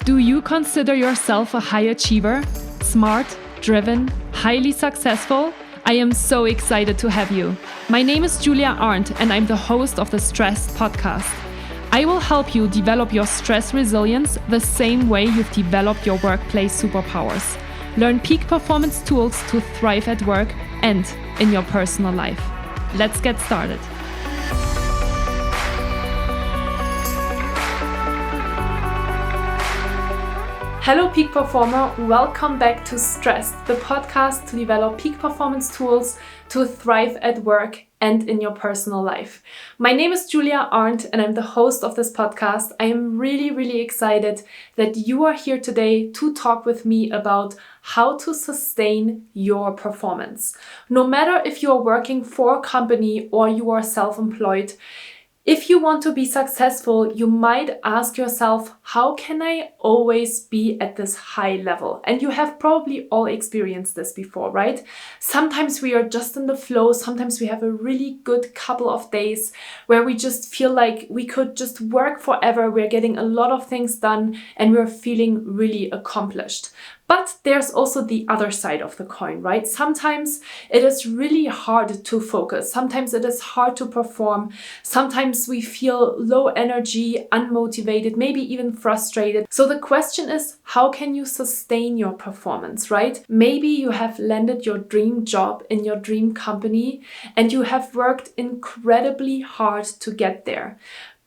Do you consider yourself a high achiever? Smart, driven, highly successful? I am so excited to have you. My name is Julia Arndt and I'm the host of the Stressed Podcast. I will help you develop your stress resilience the same way you've developed your workplace superpowers. Learn peak performance tools to thrive at work and in your personal life. Let's get started. Hello peak performer, welcome back to Stressed, the podcast to develop peak performance tools to thrive at work and in your personal life. My name is Julia Arndt and I'm the host of this podcast. I am really excited that you are here today to talk with me about how to sustain your performance. No matter if you're working for a company or you are self-employed, if you want to be successful, you might ask yourself, how can I always be at this high level? And you have probably all experienced this before, right? Sometimes we are just in the flow. Sometimes we have a really good couple of days where we just feel like we could just work forever. We're getting a lot of things done and we're feeling really accomplished. But there's also the other side of the coin, right? Sometimes it is really hard to focus. Sometimes it is hard to perform. Sometimes we feel low energy, unmotivated, maybe even frustrated. So the question is, how can you sustain your performance, right? Maybe you have landed your dream job in your dream company and you have worked incredibly hard to get there.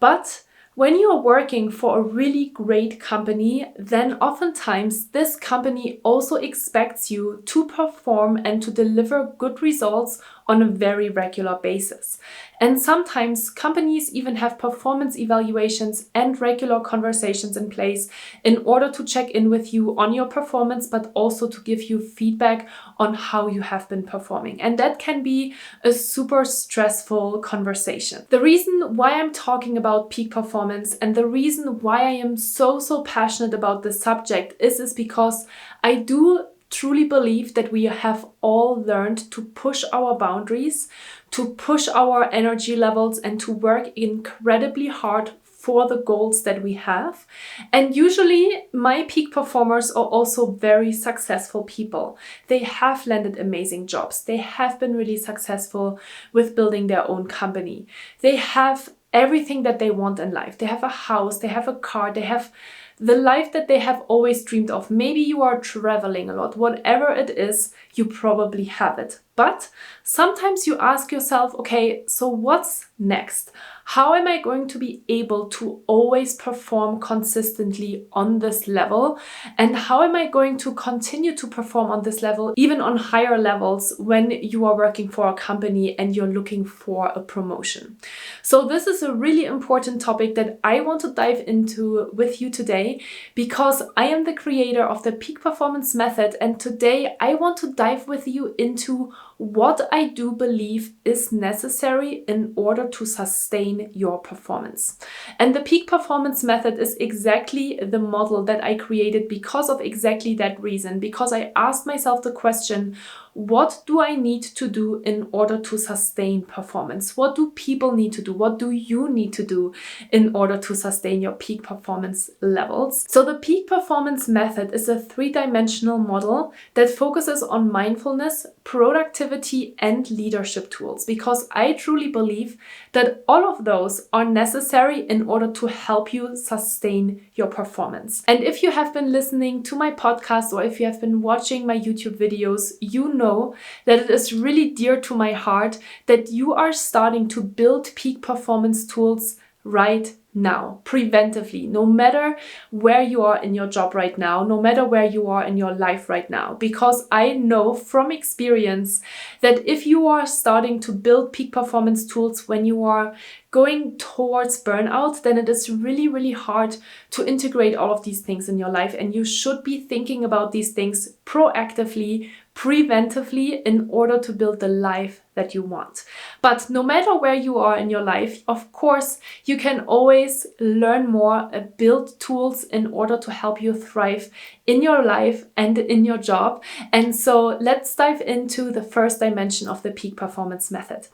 But when you're working for a really great company, then oftentimes this company also expects you to perform and to deliver good results on a very regular basis. And sometimes companies even have performance evaluations and regular conversations in place in order to check in with you on your performance, but also to give you feedback on how you have been performing. And that can be a super stressful conversation. The reason why I'm talking about peak performance and the reason why I am so passionate about this subject is because I do truly believe that we have all learned to push our boundaries, to push our energy levels, and to work incredibly hard for the goals that we have. And usually my peak performers are also very successful people. They have landed amazing jobs. They have been really successful with building their own company. They have everything that they want in life. They have a house, they have a car, they have the life that they have always dreamed of. Maybe you are traveling a lot. Whatever it is, you probably have it. But sometimes you ask yourself, okay, so what's next? How am I going to be able to always perform consistently on this level? And how am I going to continue to perform on this level, even on higher levels when you are working for a company and you're looking for a promotion? So this is a really important topic that I want to dive into with you today because I am the creator of the Peak Performance Method. And today I want to dive with you into what I do believe is necessary in order to sustain your performance. And the Peak Performance Method is exactly the model that I created because of exactly that reason, because I asked myself the question, what do I need to do in order to sustain performance? What do people need to do? What do you need to do in order to sustain your peak performance levels? So the Peak Performance Method is a three-dimensional model that focuses on mindfulness, productivity, and leadership tools, because I truly believe that all of those are necessary in order to help you sustain your performance. And if you have been listening to my podcast or if you have been watching my YouTube videos, you know that it is really dear to my heart that you are starting to build peak performance tools right now, preventively, no matter where you are in your job right now, no matter where you are in your life right now, because I know from experience that if you are starting to build peak performance tools when you are going towards burnout, then it is really hard to integrate all of these things in your life. And you should be thinking about these things proactively, preventively, in order to build the life that you want. But no matter where you are in your life, of course, you can always learn more, build tools in order to help you thrive in your life and in your job. And so let's dive into the first dimension of the Peak Performance Method.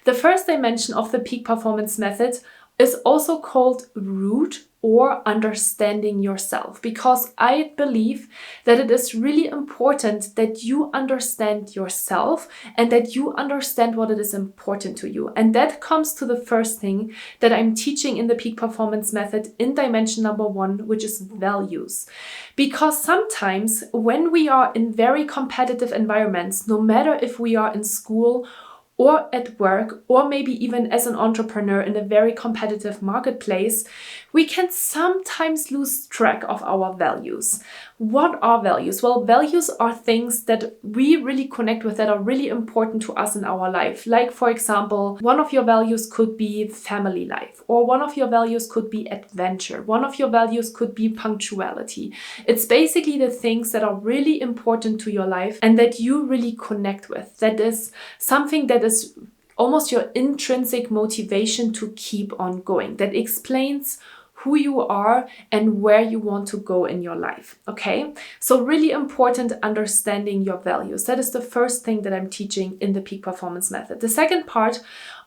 The first dimension of the Peak Performance Method is also called root or understanding yourself, because I believe that it is really important that you understand yourself and that you understand what it is important to you. And that comes to the first thing that I'm teaching in the Peak Performance Method in dimension number 1, which is values. Because sometimes when we are in very competitive environments, no matter if we are in school or at work, or maybe even as an entrepreneur in a very competitive marketplace, we can sometimes lose track of our values. What are values? Well, values are things that we really connect with, that are really important to us in our life. Like, for example, one of your values could be family life, or one of your values could be adventure. One of your values could be punctuality. It's basically the things that are really important to your life and that you really connect with. That is something that is almost your intrinsic motivation to keep on going. That explains who you are and where you want to go in your life. Okay, so really important understanding your values. That is the first thing that I'm teaching in the Peak Performance Method. The second part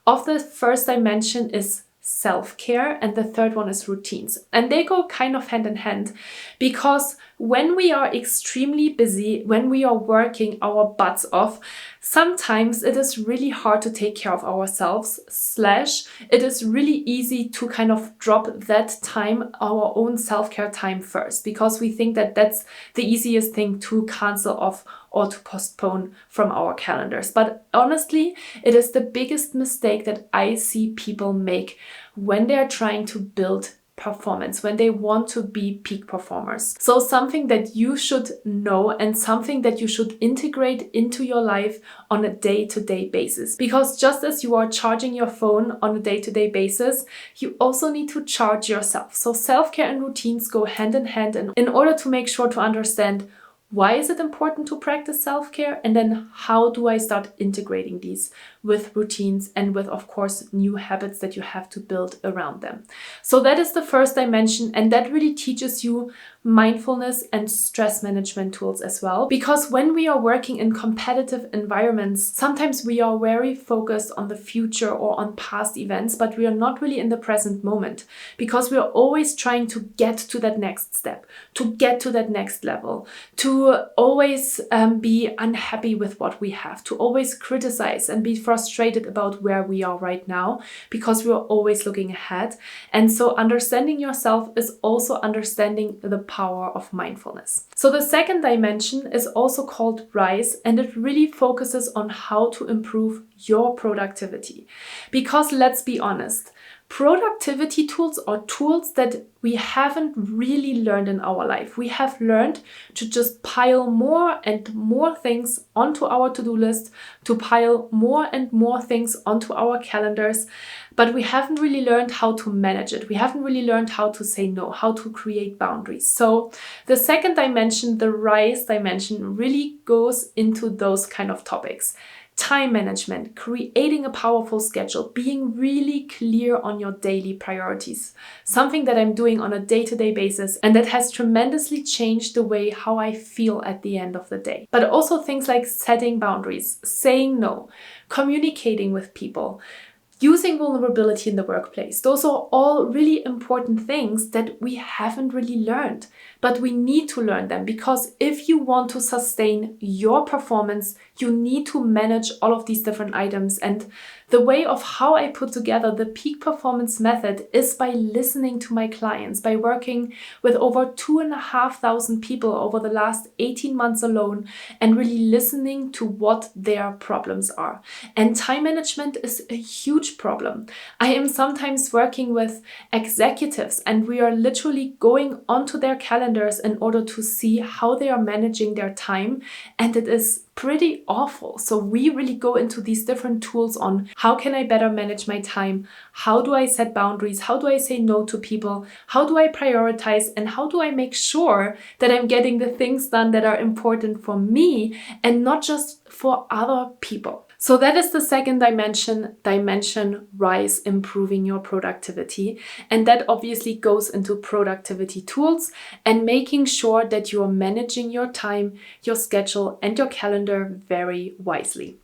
of the first dimension is self-care, and the third one is routines. And they go kind of hand in hand, because when we are extremely busy, when we are working our butts off, sometimes it is really hard to take care of ourselves, / it is really easy to kind of drop that time, our own self-care time first, because we think that that's the easiest thing to cancel off or to postpone from our calendars. But honestly, it is the biggest mistake that I see people make when they're trying to build performance, when they want to be peak performers. So something that you should know and something that you should integrate into your life on a day-to-day basis. Because just as you are charging your phone on a day-to-day basis, you also need to charge yourself. So self-care and routines go hand in hand, and in order to make sure to understand why is it important to practice self-care, and then how do I start integrating these with routines and with, of course, new habits that you have to build around them. So that is the first dimension, and that really teaches you mindfulness and stress management tools as well. Because when we are working in competitive environments, sometimes we are very focused on the future or on past events, but we are not really in the present moment, because we are always trying to get to that next step, to get to that next level, to always be unhappy with what we have, to always criticize and be frustrated about where we are right now, because we are always looking ahead. And so understanding yourself is also understanding the power of mindfulness. So the second dimension is also called Rise, and it really focuses on how to improve your productivity. Because let's be honest, productivity tools are tools that we haven't really learned in our life. We have learned to just pile more and more things onto our to-do list, to pile more and more things onto our calendars, but we haven't really learned how to manage it. We haven't really learned how to say no, how to create boundaries. So the second dimension, the Rise dimension, really goes into those kind of topics. Time management, creating a powerful schedule, being really clear on your daily priorities. Something that I'm doing on a day-to-day basis, and that has tremendously changed the way how I feel at the end of the day. But also things like setting boundaries, saying no, communicating with people, using vulnerability in the workplace. Those are all really important things that we haven't really learned, but we need to learn them, because if you want to sustain your performance, you need to manage all of these different items. And the way of how I put together the Peak Performance Method is by listening to my clients, by working with over 2,500 people over the last 18 months alone, and really listening to what their problems are. And time management is a huge problem. I am sometimes working with executives, and we are literally going onto their calendars in order to see how they are managing their time, and it is pretty awful. So we really go into these different tools on how can I better manage my time, how do I set boundaries, how do I say no to people, how do I prioritize, and how do I make sure that I'm getting the things done that are important for me and not just for other people. So that is the second dimension rise, improving your productivity. And that obviously goes into productivity tools and making sure that you are managing your time, your schedule, and your calendar very wisely.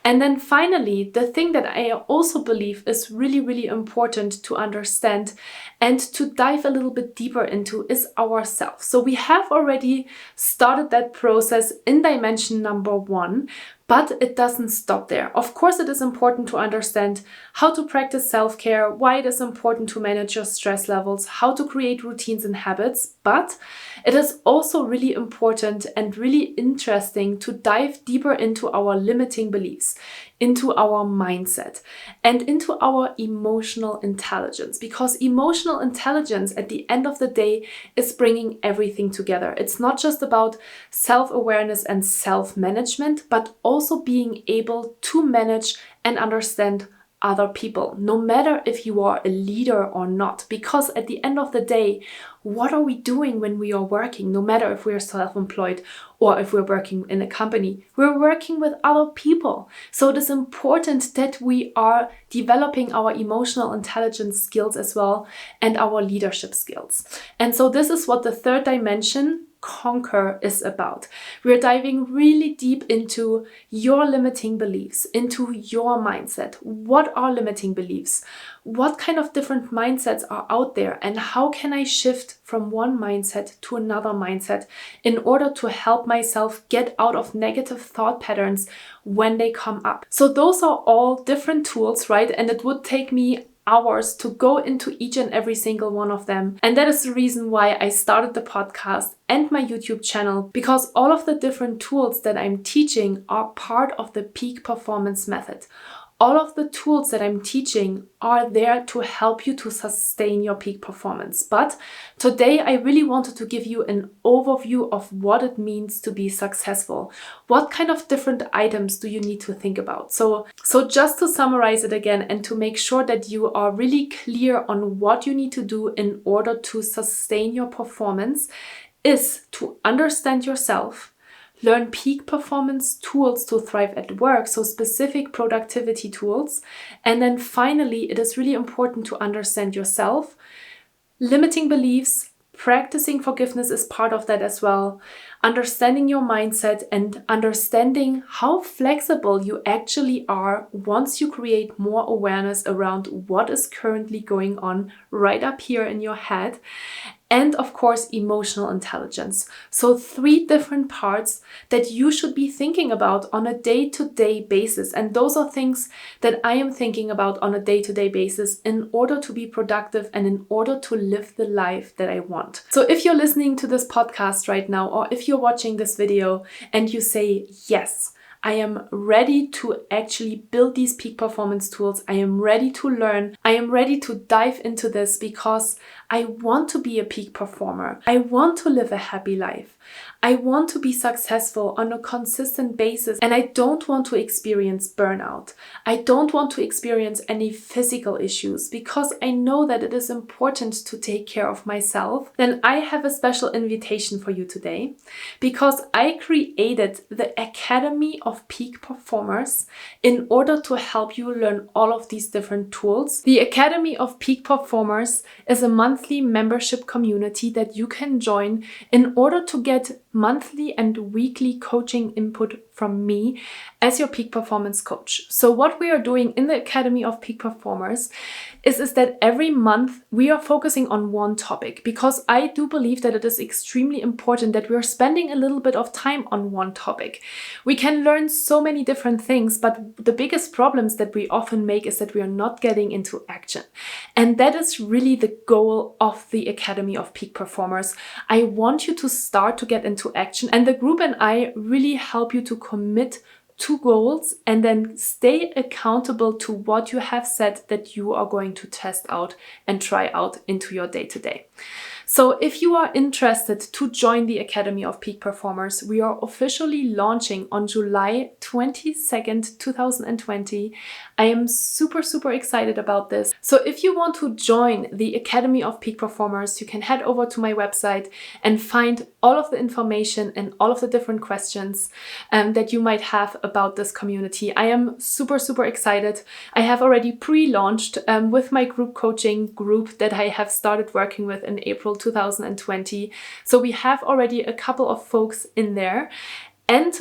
And then finally, the thing that I also believe is really, really important to understand and to dive a little bit deeper into is ourselves. So we have already started that process in dimension number 1, but it doesn't stop there. Of course, it is important to understand how to practice self-care, why it is important to manage your stress levels, how to create routines and habits, but it is also really important and really interesting to dive deeper into our limiting beliefs, into our mindset, and into our emotional intelligence, because emotional intelligence at the end of the day is bringing everything together. It's not just about self-awareness and self-management, but also being able to manage and understand other people, no matter if you are a leader or not. Because at the end of the day, what are we doing when we are working? No matter if we are self-employed or if we're working in a company, we're working with other people. So it is important that we are developing our emotional intelligence skills as well and our leadership skills. And so this is what the third dimension, Conquer, is about. We're diving really deep into your limiting beliefs, into your mindset. What are limiting beliefs? What kind of different mindsets are out there, and how can I shift from one mindset to another mindset in order to help myself get out of negative thought patterns when they come up? So those are all different tools, right? And it would take me hours to go into each and every single one of them. And that is the reason why I started the podcast and my YouTube channel, because all of the different tools that I'm teaching are part of the Peak Performance Method. All of the tools that I'm teaching are there to help you to sustain your peak performance. But today I really wanted to give you an overview of what it means to be successful. What kind of different items do you need to think about? So just to summarize it again and to make sure that you are really clear on what you need to do in order to sustain your performance is to understand yourself, learn peak performance tools to thrive at work, so specific productivity tools. And then finally, it is really important to understand yourself, limiting beliefs, practicing forgiveness is part of that as well, understanding your mindset and understanding how flexible you actually are once you create more awareness around what is currently going on right up here in your head. And of course, emotional intelligence. So 3 different parts that you should be thinking about on a day-to-day basis. And those are things that I am thinking about on a day-to-day basis in order to be productive and in order to live the life that I want. So if you're listening to this podcast right now, or if you're watching this video and you say, yes, I am ready to actually build these peak performance tools. I am ready to learn. I am ready to dive into this because I want to be a peak performer. I want to live a happy life. I want to be successful on a consistent basis, and I don't want to experience burnout. I don't want to experience any physical issues because I know that it is important to take care of myself. Then I have a special invitation for you today, because I created the Academy of Peak Performers in order to help you learn all of these different tools. The Academy of Peak Performers is a monthly membership community that you can join in order to get monthly and weekly coaching input from me as your peak performance coach. So what we are doing in the Academy of Peak Performers is that every month we are focusing on one topic, because I do believe that it is extremely important that we are spending a little bit of time on one topic. We can learn so many different things, but the biggest problems that we often make is that we are not getting into action. And that is really the goal of the Academy of Peak Performers. I want you to start to get into action, and the group and I really help you to commit to goals and then stay accountable to what you have said that you are going to test out and try out into your day-to-day. So if you are interested to join the Academy of Peak Performers, we are officially launching on July 22nd, 2020. I am super, super excited about this. So if you want to join the Academy of Peak Performers, you can head over to my website and find all of the information and all of the different questions that you might have about this community. I am super, super excited. I have already pre-launched with my group coaching group that I have started working with in April 2020. So we have already a couple of folks in there. And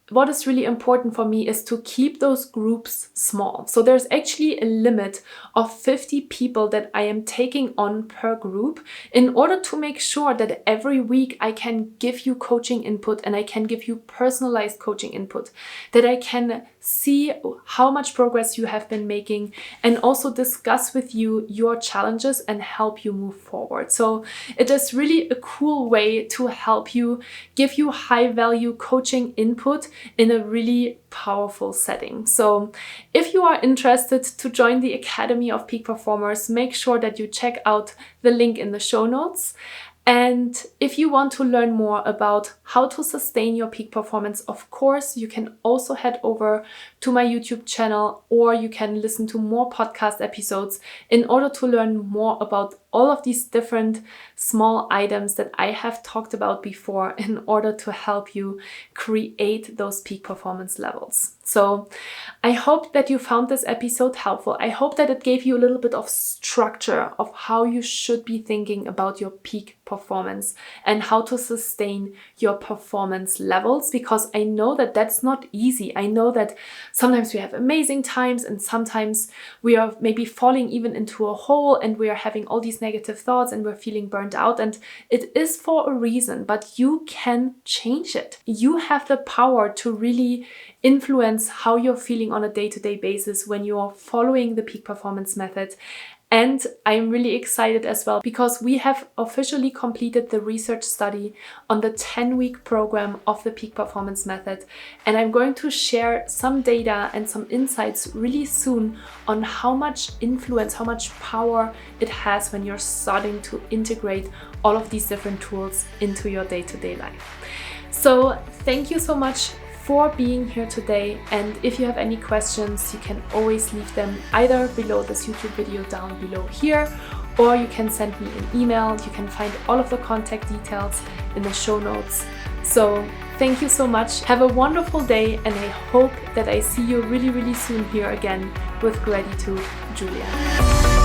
what is really important for me is to keep those groups small. So there's actually a limit of 50 people that I am taking on per group in order to make sure that every week I can give you coaching input and I can give you personalized coaching input, that I can see how much progress you have been making and also discuss with you your challenges and help you move forward. So it is really a cool way to help you, give you high value coaching input in a really powerful setting. So if you are interested to join the Academy of Peak Performers, make sure that you check out the link in the show notes. And if you want to learn more about how to sustain your peak performance, of course, you can also head over to my YouTube channel, or you can listen to more podcast episodes in order to learn more about all of these different small items that I have talked about before in order to help you create those peak performance levels. So I hope that you found this episode helpful. I hope that it gave you a little bit of structure of how you should be thinking about your peak performance and how to sustain your performance levels, because I know that that's not easy. I know that sometimes we have amazing times and sometimes we are maybe falling even into a hole and we are having all these negative thoughts and we're feeling burnt out, and it is for a reason, but you can change it. You have the power to really influence how you're feeling on a day-to-day basis when you're following the peak performance method. And I'm really excited as well because we have officially completed the research study on the 10-week program of the peak performance method. And I'm going to share some data and some insights really soon on how much influence, how much power it has when you're starting to integrate all of these different tools into your day-to-day life. So thank you so much for being here today, and if you have any questions, you can always leave them either below this YouTube video down below here, or you can send me an email. You can find all of the contact details in the show notes. So thank you so much. Have a wonderful day, and I hope that I see you really, really soon here again with Gratitude, Julia.